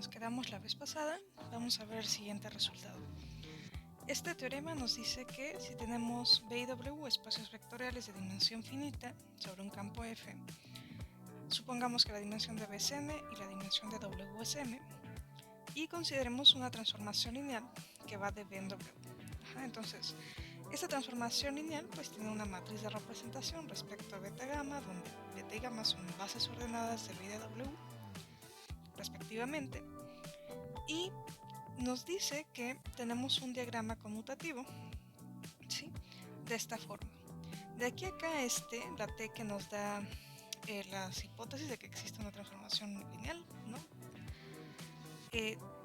nos quedamos la vez pasada, vamos a ver el siguiente resultado. Este teorema nos dice que si tenemos V y W espacios vectoriales de dimensión finita sobre un campo F, supongamos que la dimensión de V es n y la dimensión de W es m, y consideremos una transformación lineal que va de V en W. Entonces, esta transformación lineal pues tiene una matriz de representación respecto a beta gamma, donde beta y gamma son bases ordenadas de V y de W, respectivamente, y nos dice que tenemos un diagrama conmutativo, ¿sí? De esta forma. De aquí a acá la T que nos da las hipótesis de que existe una transformación lineal, ¿no?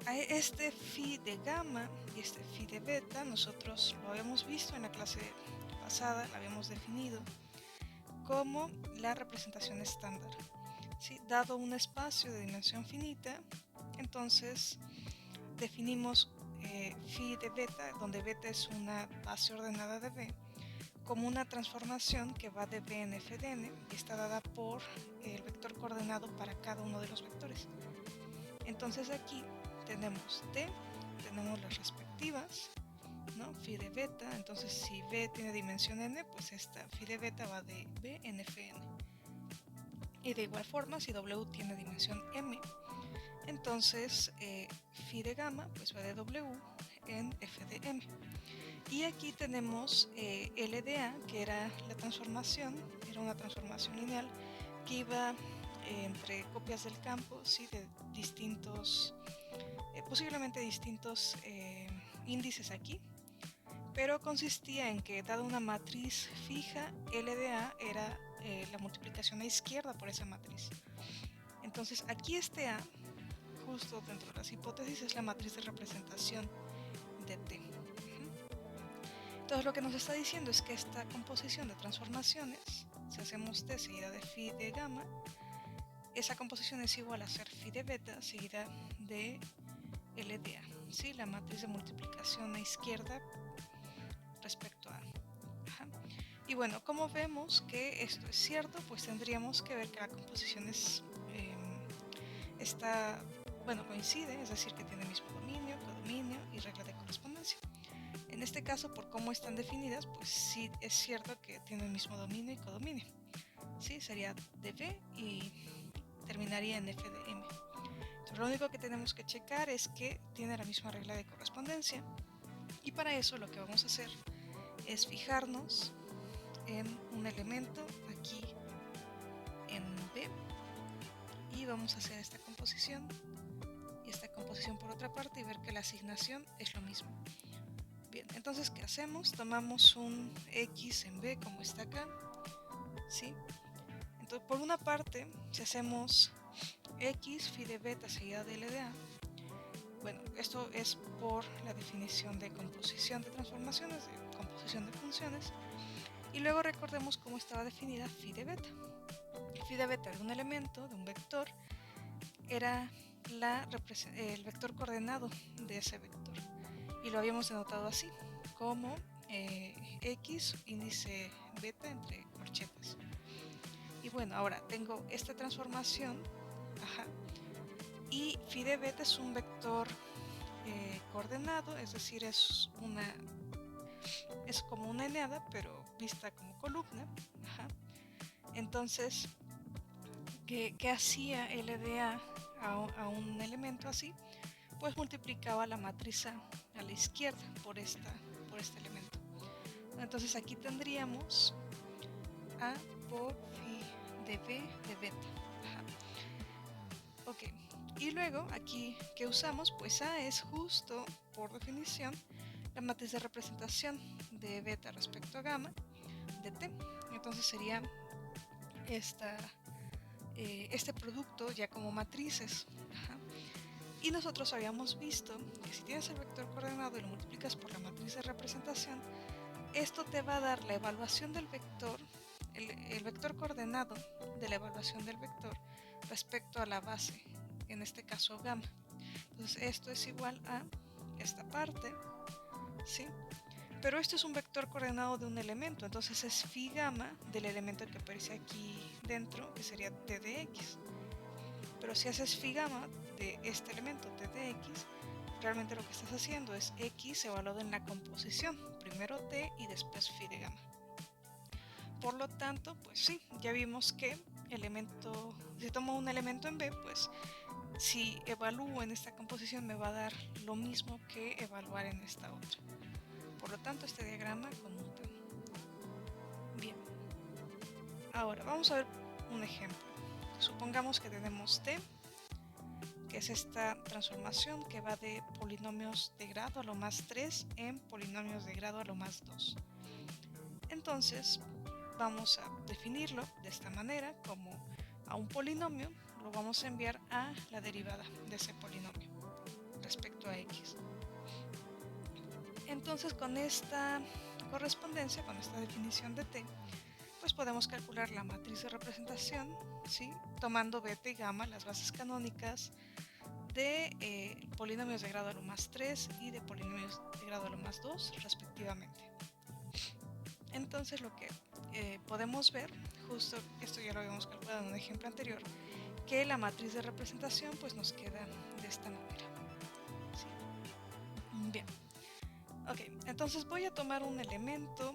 A este phi de gamma y este phi de beta nosotros lo habíamos visto en la clase pasada, lo habíamos definido como la representación estándar, ¿sí? Dado un espacio de dimensión finita, entonces definimos phi de beta, donde beta es una base ordenada de V, como una transformación que va de V en f de n y está dada por el vector coordenado para cada uno de los vectores. Entonces aquí tenemos T, tenemos las respectivas, ¿no? Phi de beta, entonces si V tiene dimensión n, pues esta phi de beta va de V en fn. Y de igual forma, si W tiene dimensión m, entonces phi de gamma pues va de W en f de m. Y aquí tenemos L de A, que era la transformación, era una transformación lineal que iba entre copias del campo, ¿sí? De distintos, posiblemente distintos índices aquí, pero consistía en que dada una matriz fija, L de A era la multiplicación a izquierda por esa matriz. Entonces aquí este A, justo dentro de las hipótesis, es la matriz de representación de T. Entonces lo que nos está diciendo es que esta composición de transformaciones, si hacemos T seguida de phi de gamma, esa composición es igual a ser phi de beta seguida de L de A, ¿sí? La matriz de multiplicación a izquierda respecto a A. Y bueno, como vemos que esto es cierto, pues tendríamos que ver que la composición coincide, es decir, que tiene el mismo dominio, codominio y regla de correspondencia. En este caso, por cómo están definidas, pues sí es cierto que tienen el mismo dominio y codominio. Sí, sería de V y terminaría en f de m. Entonces, lo único que tenemos que checar es que tiene la misma regla de correspondencia, y para eso lo que vamos a hacer es fijarnos en un elemento aquí en B y vamos a hacer esta composición y esta composición por otra parte y ver que la asignación es lo mismo. Bien, entonces ¿qué hacemos? Tomamos un X en B como está acá, ¿sí? Entonces por una parte, si hacemos X phi de beta seguida de L de A, bueno, esto es por la definición de composición de transformaciones, de composición de funciones, y luego recordemos cómo estaba definida phi de beta. Phi de beta de un elemento, de un vector, era el vector coordenado de ese vector, y lo habíamos denotado así, como X índice beta entre corchetes. Y bueno, ahora tengo esta transformación, y phi de beta es un vector coordenado, es decir, es como una eneada, pero vista como columna. Entonces, ¿qué hacía LDA a un elemento así? Pues multiplicaba la matriz A a la izquierda por este elemento. Entonces aquí tendríamos A por phi de B de beta. Ok, y luego aquí que usamos, pues A es justo por definición la matriz de representación de beta respecto a gamma de T. Entonces sería este producto ya como matrices. Y nosotros habíamos visto que si tienes el vector coordenado y lo multiplicas por la matriz de representación, esto te va a dar la evaluación del vector, el vector coordenado de la evaluación del vector respecto a la base, en este caso gamma. Entonces esto es igual a esta parte, ¿sí? Pero esto es un vector coordenado de un elemento, entonces es phi gamma del elemento que aparece aquí dentro, que sería t de x. Pero si haces phi gamma de este elemento t de x, realmente lo que estás haciendo es x evaluado en la composición, primero t y después phi de gamma. Por lo tanto, pues sí, ya vimos que si tomo un elemento en B, pues si evalúo en esta composición me va a dar lo mismo que evaluar en esta otra. Por lo tanto, este diagrama conmuta. Bien, ahora vamos a ver un ejemplo. Supongamos que tenemos t, que es esta transformación que va de polinomios de grado a lo más 3 en polinomios de grado a lo más 2. Entonces, vamos a definirlo de esta manera, como a un polinomio lo vamos a enviar a la derivada de ese polinomio respecto a x. Entonces, con esta correspondencia, con esta definición de t, pues podemos calcular la matriz de representación, ¿sí? Tomando beta y gamma, las bases canónicas de polinomios de grado a lo más 3 y de polinomios de grado a lo más 2 respectivamente. Entonces lo que podemos ver, justo esto ya lo habíamos calculado en un ejemplo anterior, que la matriz de representación pues nos queda de esta manera. ¿Sí? Bien, ok, entonces voy a tomar un elemento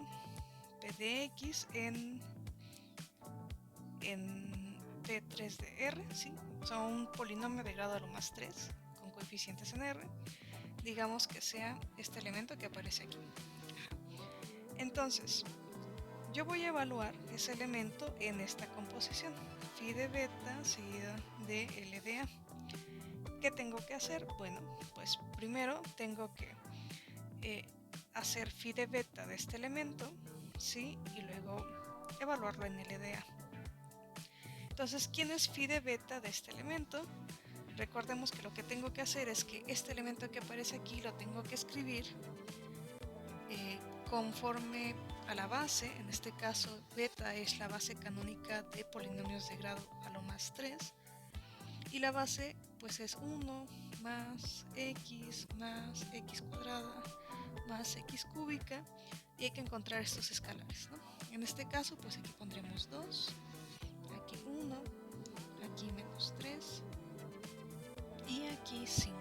p de x en P3 de R, ¿sí? O sea, un polinomio de grado a lo más 3 con coeficientes en R, digamos que sea este elemento que aparece aquí. Entonces, yo voy a evaluar ese elemento en esta composición, phi de beta seguida de L de A. ¿Qué tengo que hacer? Bueno, pues primero tengo que hacer phi de beta de este elemento, ¿sí? Y luego evaluarlo en L de A. Entonces, ¿quién es phi de beta de este elemento? Recordemos que lo que tengo que hacer es que este elemento que aparece aquí lo tengo que escribir conforme a la base. En este caso, beta es la base canónica de polinomios de grado a lo más 3. Y la base pues es 1 más x cuadrada más x cúbica. Y hay que encontrar estos escalares, ¿no? En este caso, pues aquí pondremos 2. Aquí 1, aquí menos 3 y aquí 5.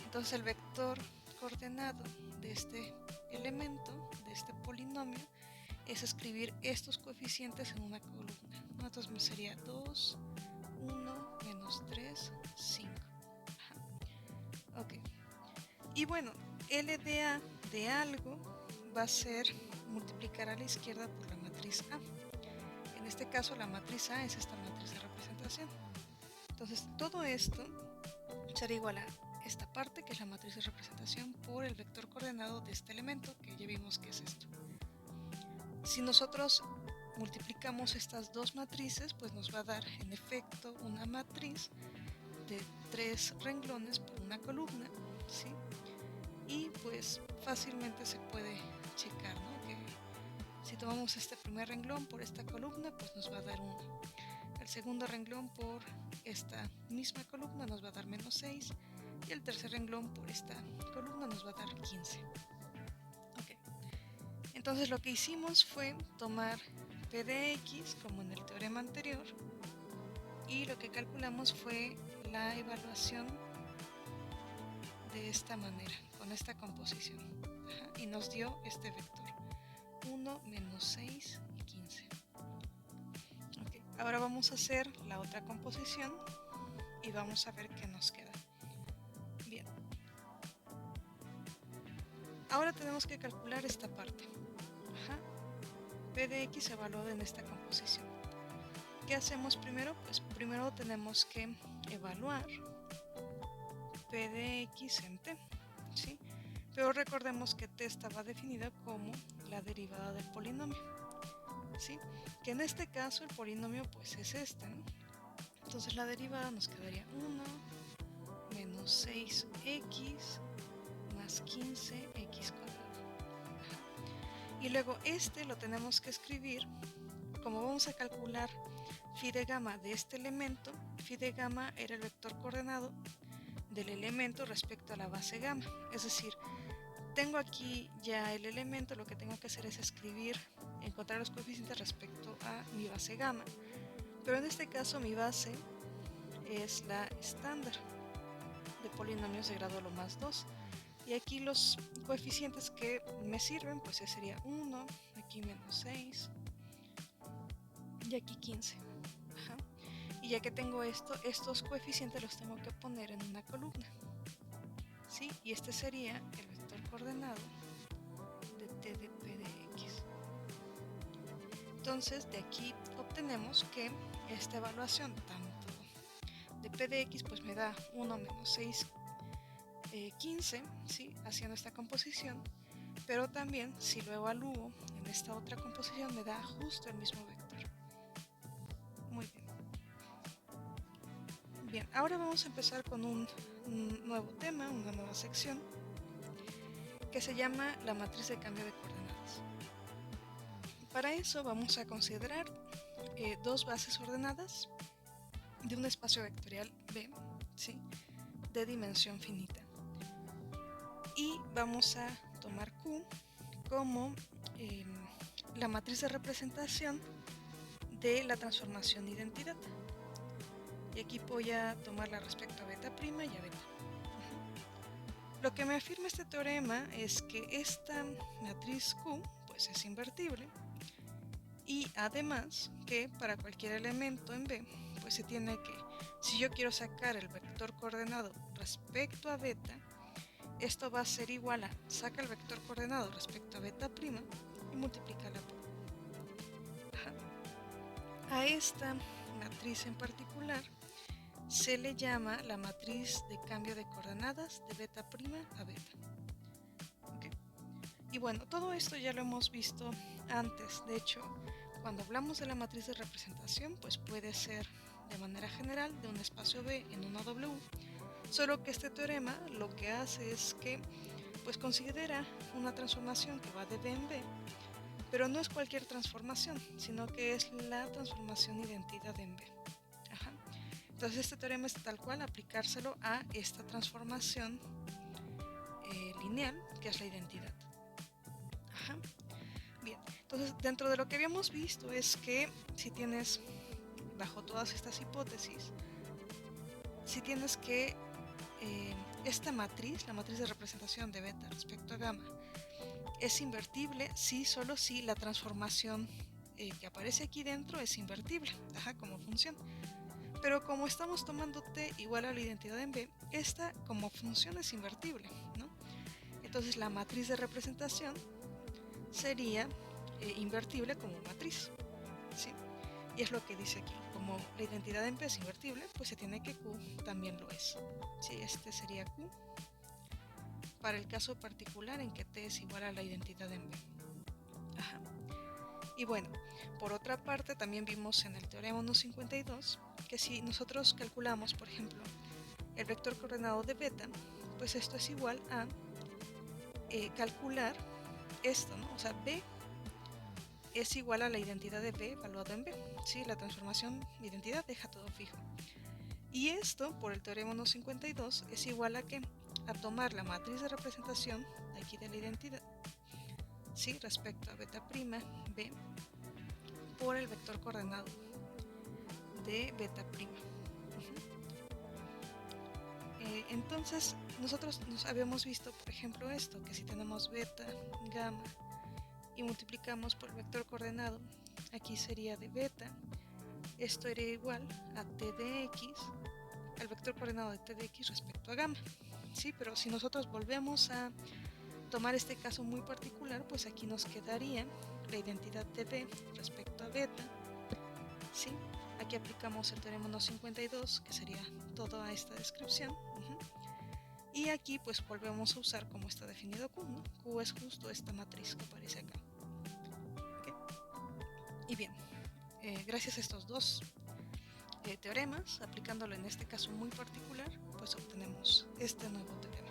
Entonces el vector coordenado de este elemento, de este polinomio, es escribir estos coeficientes en una columna, ¿no? Entonces me sería 2, 1, menos 3, 5. Ajá. Ok. Y bueno, L de A de algo va a ser multiplicar a la izquierda por la matriz A. En este caso la matriz A es esta matriz de representación. Entonces todo esto será igual a esta parte, que es la matriz de representación, por el vector coordenado de este elemento, que ya vimos que es esto. Si nosotros multiplicamos estas dos matrices, pues nos va a dar en efecto una matriz de 3 renglones por una columna, ¿sí? Y pues fácilmente se puede checar, ¿no? Que si tomamos este primer renglón por esta columna, pues nos va a dar 1. El segundo renglón por esta misma columna nos va a dar menos 6. Y el tercer renglón por esta columna nos va a dar 15. Okay. Entonces lo que hicimos fue tomar p de x como en el teorema anterior, y lo que calculamos fue la evaluación de esta manera, con esta composición. Ajá, y nos dio este vector, 1, menos 6, 15. Okay. Ahora vamos a hacer la otra composición y vamos a ver qué nos queda. Bien. Ahora tenemos que calcular esta parte. Ajá. P de x evaluado en esta composición. ¿Qué hacemos primero? Pues primero tenemos que evaluar P de x en t, ¿sí? Pero recordemos que t estaba definida como la derivada del polinomio, ¿sí? Que en este caso el polinomio pues es este, ¿no? Entonces la derivada nos quedaría 1 menos 6x más 15x cuadrado. Y luego este lo tenemos que escribir, como vamos a calcular phi de gamma de este elemento. Phi de gamma era el vector coordenado del elemento respecto a la base gamma. Es decir, tengo aquí ya el elemento, lo que tengo que hacer es escribir, encontrar los coeficientes respecto a mi base gamma. Pero en este caso mi base es la estándar de polinomios de grado lo más 2. Y aquí los coeficientes que me sirven, pues sería 1, aquí menos 6 y aquí 15. Ajá. Y ya que tengo estos coeficientes los tengo que poner en una columna. ¿Sí? Y este sería el vector coordenado de t de p de x. Entonces de aquí obtenemos que esta evaluación tanto de p de x pues me da 1 menos 6, 15, ¿sí? Haciendo esta composición, pero también si lo evalúo en esta otra composición me da justo el mismo vector. Muy bien. Bien, ahora vamos a empezar con un nuevo tema, una nueva sección que se llama la matriz de cambio de coordenadas. Para eso vamos a considerar dos bases ordenadas de un espacio vectorial B, ¿sí? De dimensión finita. Y vamos a tomar Q como la matriz de representación de la transformación identidad. Y aquí voy a tomarla respecto a beta prima y a beta. Lo que me afirma este teorema es que esta matriz Q pues es invertible y además que para cualquier elemento en B pues se tiene que, si yo quiero sacar el vector coordenado respecto a beta, esto va a ser igual a saca el vector coordenado respecto a beta prima y multiplícala por. A esta matriz en particular se le llama la matriz de cambio de coordenadas de beta prima a beta. ¿Okay? Y bueno, todo esto ya lo hemos visto antes. De hecho, cuando hablamos de la matriz de representación, pues puede ser de manera general de un espacio B en una W, solo que este teorema lo que hace es que pues considera una transformación que va de B en B, pero no es cualquier transformación, sino que es la transformación identidad en B. Ajá. Entonces este teorema es tal cual aplicárselo a esta transformación lineal, que es la identidad. Ajá. Bien, entonces dentro de lo que habíamos visto es que si tienes, bajo todas estas hipótesis, si tienes que esta matriz, la matriz de representación de beta respecto a gamma, es invertible solo si la transformación que aparece aquí dentro es invertible, como función. Pero como estamos tomando t igual a la identidad en B, esta como función es invertible, ¿no? Entonces la matriz de representación sería invertible como matriz, ¿sí? Y es lo que dice aquí, como la identidad en B es invertible, pues se tiene que Q también lo es. Sí, este sería Q para el caso particular en que t es igual a la identidad en B. Ajá. Y bueno, por otra parte también vimos en el teorema 1.52 que si nosotros calculamos, por ejemplo, el vector coordenado de beta, pues esto es igual a calcular esto, ¿no? O sea, B es igual a la identidad de B evaluado en B, ¿sí? La transformación identidad deja todo fijo. Y esto, por el teorema 1.52, es igual a ¿qué? A tomar la matriz de representación aquí de la identidad, ¿sí? Respecto a beta prima B por el vector coordenado de beta prima. Entonces nosotros nos habíamos visto, por ejemplo, esto, que si tenemos beta, gamma y multiplicamos por el vector coordenado, aquí sería de beta, esto era igual a t de x, al vector coordenado de t de x respecto a gamma, ¿sí? Pero si nosotros volvemos a tomar este caso muy particular, pues aquí nos quedaría la identidad de b respecto a beta, ¿sí? Aquí aplicamos el teorema 1.52, que sería toda esta descripción. Y aquí pues volvemos a usar como está definido Q, ¿no? Q es justo esta matriz que aparece acá. ¿Okay? Y bien, gracias a estos dos teoremas, aplicándolo en este caso muy particular, pues obtenemos este nuevo teorema.